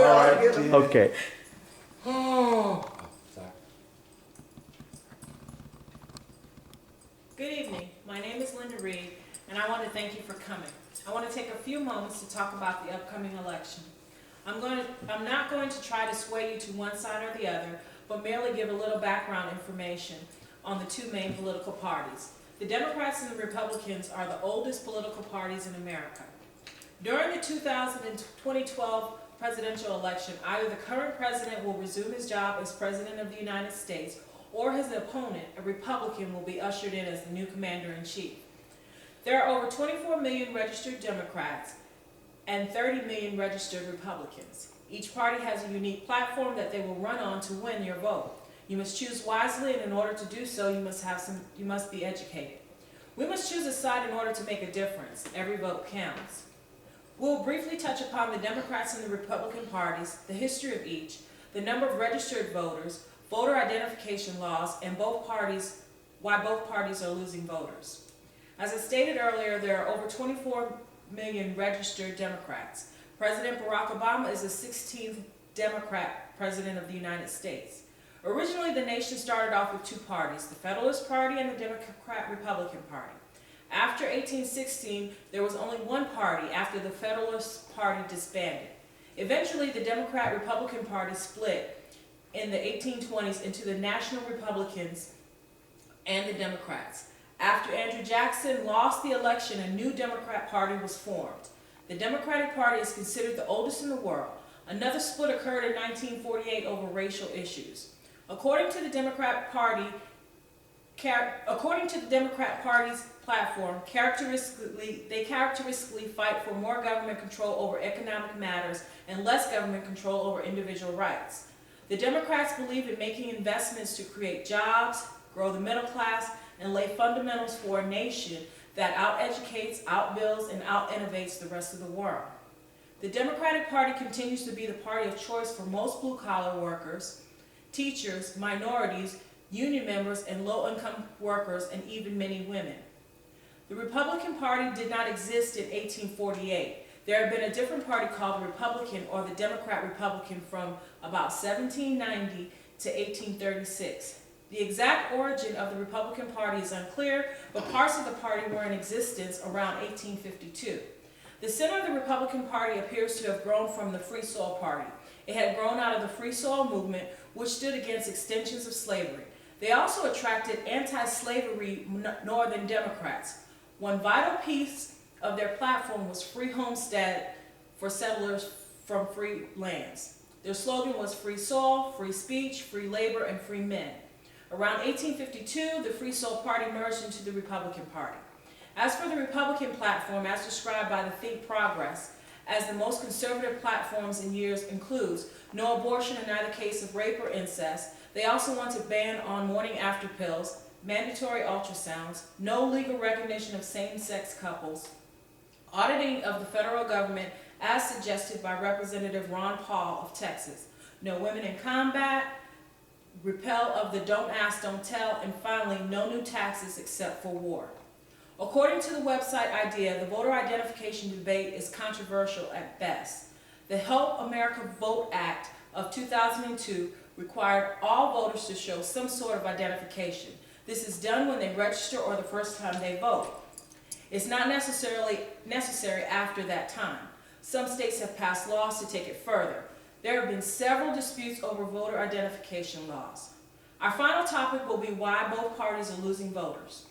right. Okay. Oh. Sorry. Good evening. My name is Linda Reed, and I want to thank you for coming. I want to take a few moments to talk about the upcoming election. I'm not going to try to sway you to one side or the other, but merely give a little background information on the two main political parties. The Democrats and the Republicans are the oldest political parties in America. During the 2012 presidential election, either the current president will resume his job as President of the United States, or his opponent, a Republican, will be ushered in as the new commander-in-chief. There are over 24 million registered Democrats and 30 million registered Republicans. Each party has a unique platform that they will run on to win your vote. You must choose wisely, and in order to do so, you must be educated. We must choose a side in order to make a difference. Every vote counts. We'll briefly touch upon the Democrats and the Republican parties, the history of each, the number of registered voters, voter identification laws, and why both parties are losing voters. As I stated earlier, there are over 24 million registered Democrats. President Barack Obama is the 16th Democrat President of the United States. Originally, the nation started off with two parties, the Federalist Party and the Democrat-Republican Party. After 1816, there was only one party after the Federalist Party disbanded. Eventually, the Democrat-Republican Party split in the 1820s into the National Republicans and the Democrats. After Andrew Jackson lost the election, a new Democrat Party was formed. The Democratic Party is considered the oldest in the world. Another split occurred in 1948 over racial issues. According to the Democrat Party's platform, they characteristically fight for more government control over economic matters and less government control over individual rights. The Democrats believe in making investments to create jobs, grow the middle class, and lay fundamentals for a nation that out-educates, out-builds, and out-innovates the rest of the world. The Democratic Party continues to be the party of choice for most blue-collar workers, teachers, minorities, union members, and low-income workers, and even many women. The Republican Party did not exist in 1848. There had been a different party called the Republican or the Democrat-Republican from about 1790 to 1836. The exact origin of the Republican Party is unclear, but parts of the party were in existence around 1852. The center of the Republican Party appears to have grown from the Free Soil Party. It had grown out of the Free Soil movement, which stood against extensions of slavery. They also attracted anti-slavery Northern Democrats. One vital piece of their platform was free homestead for settlers from free lands. Their slogan was free soil, free speech, free labor, and free men. Around 1852, the Free Soil Party merged into the Republican Party. As for the Republican platform, as described by the Think Progress, as the most conservative platforms in years includes no abortion in either case of rape or incest. They also want to ban on morning after pills, mandatory ultrasounds, no legal recognition of same-sex couples, auditing of the federal government as suggested by Representative Ron Paul of Texas, no women in combat, repeal of the don't ask, don't tell, and finally, no new taxes except for war. According to the website IDEA, the voter identification debate is controversial at best. The Help America Vote Act of 2002 required all voters to show some sort of identification. This is done when they register or the first time they vote. It's not necessarily necessary after that time. Some states have passed laws to take it further. There have been several disputes over voter identification laws. Our final topic will be why both parties are losing voters.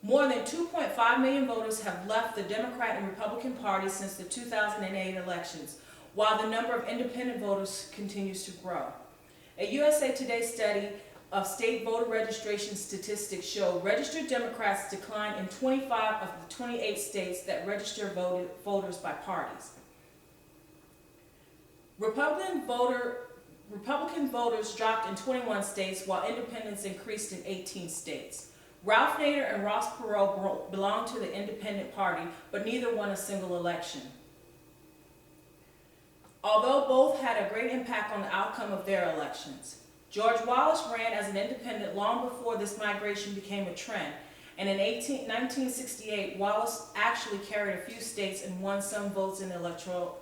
More than 2.5 million voters have left the Democrat and Republican parties since the 2008 elections, while the number of independent voters continues to grow. A USA Today study of state voter registration statistics showed registered Democrats declined in 25 of the 28 states that register voters by parties. Republican voters dropped in 21 states, while independents increased in 18 states. Ralph Nader and Ross Perot belong to the Independent Party, but neither won a single election. Although both had a great impact on the outcome of their elections. George Wallace ran as an independent long before this migration became a trend, and in 1968, Wallace actually carried a few states and won some votes in the Electoral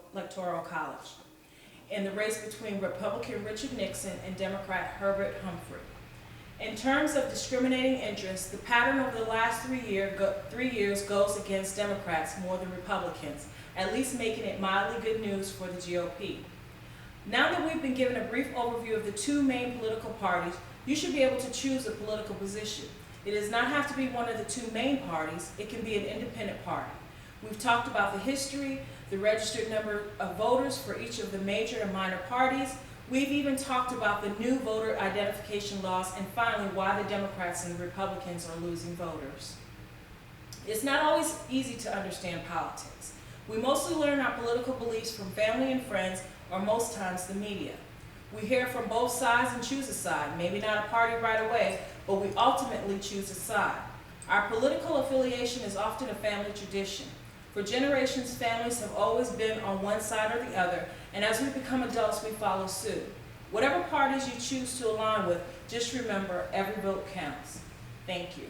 College. in the race between Republican Richard Nixon and Democrat Herbert Humphrey. In terms of discriminating interests, the pattern over the last 3 years goes against Democrats more than Republicans, at least making it mildly good news for the GOP. Now that we've been given a brief overview of the two main political parties, you should be able to choose a political position. It does not have to be one of the two main parties, it can be an independent party. We've talked about the history, the registered number of voters for each of the major and minor parties. We've even talked about the new voter identification laws, and finally why the Democrats and the Republicans are losing voters. It's not always easy to understand politics. We mostly learn our political beliefs from family and friends, or most times the media. We hear from both sides and choose a side, maybe not a party right away, but we ultimately choose a side. Our political affiliation is often a family tradition. For generations, families have always been on one side or the other, and as we become adults, we follow suit. Whatever parties you choose to align with, just remember, every vote counts. Thank you.